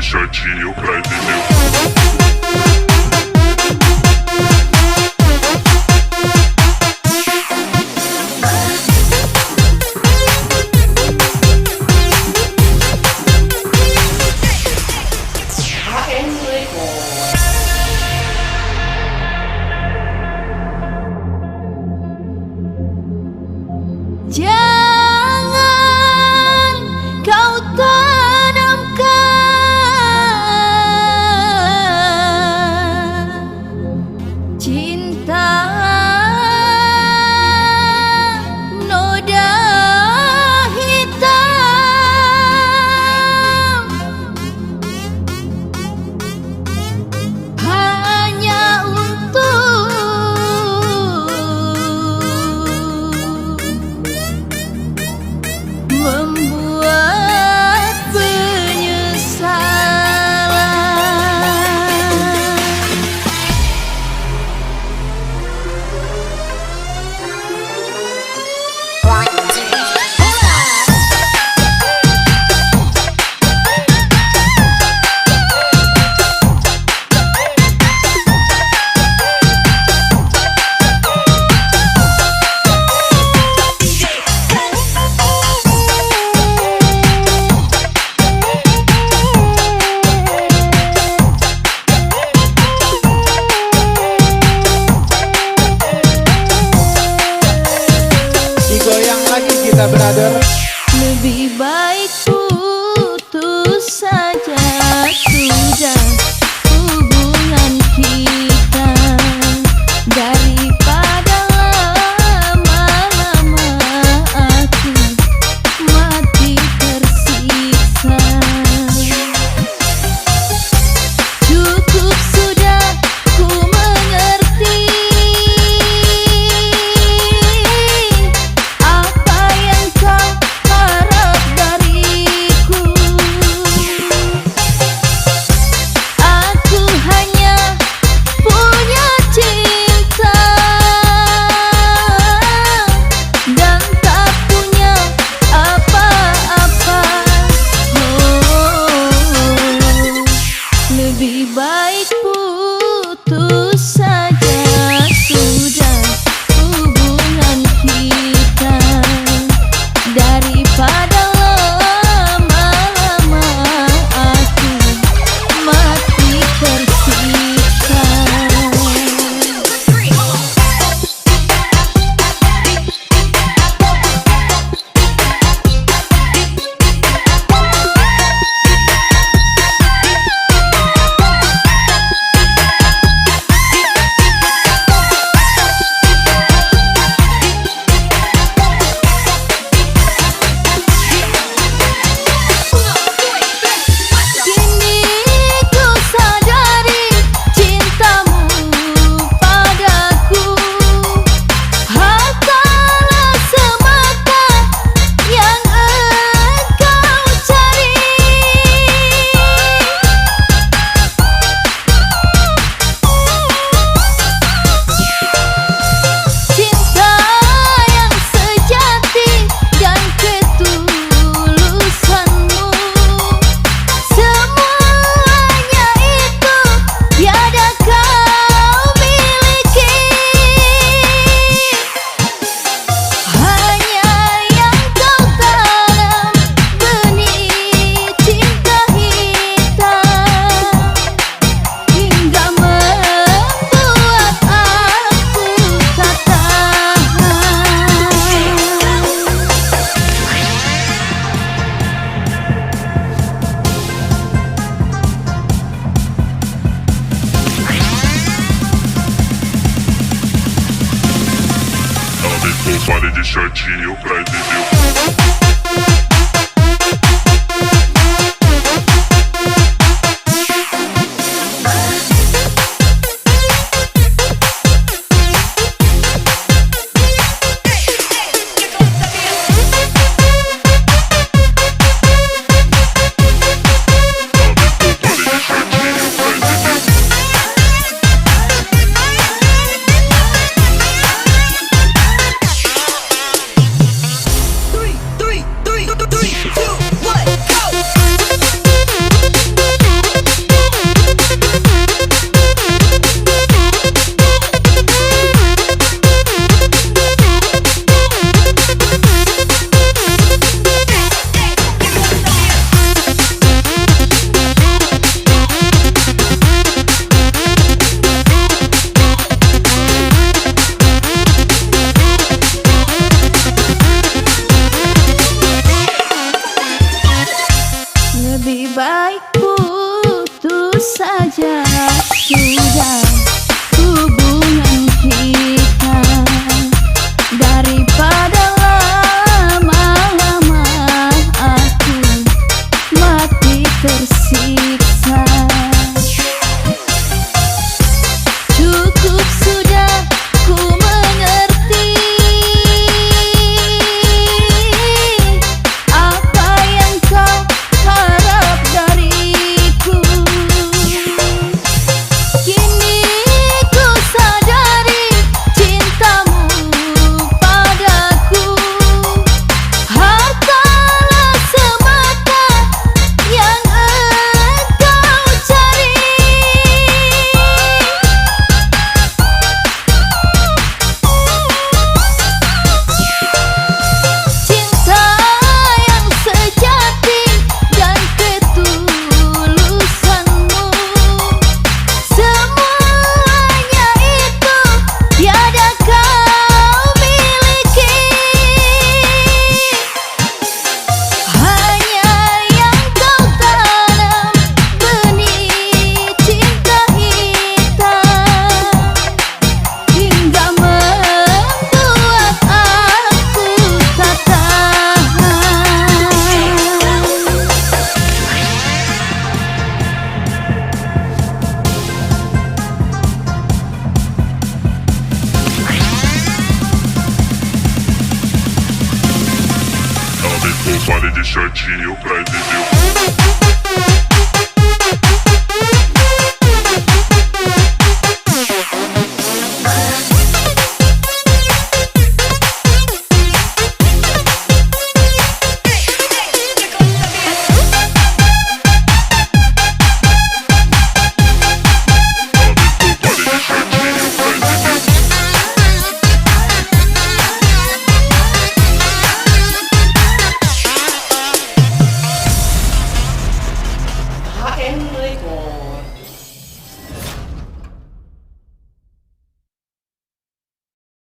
shortinho pra entender. Jangan kau tanamkan cinta noda hitam hanya untuk membuat Digoyang lagi kita brother. lebih baik putus saja sudah hubungan kita daripada lama-lama aku mati tersiksa. Cukup sudah ku mengerti apa yang kau harap dariku. Aku hanya punya cinta dan tak punya apa-apa. Lebih baik putus saja sudah hubungan kita daripada lama-lama aku mati tersiksa. Kini ku sadari cintamu padaku hanyalah semata yang engkau cari. Cinta yang sejati dan ketulusanmu, semuanya itu tiada kau miliki. Hanya yang kau tanam benih cinta hitam hingga membuat aku tak tahan. Ela vem com fone de shortinho pra entender. saja sudah hubungan kita, daripada lama-lama aku mati tersiksa. Cukup sudah ku mengerti apa yang kau harap dariku. Kini ku sadari cintamu padaku hartalah semata yang engkau cari. Cinta yang sejati dan ketulusanmu, semuanya itu tiada kau miliki. Hanya yang kau tanam benih cinta hitam, hingga membuat aku tak tahan. Ela me pôs vale de shortinho pra entender.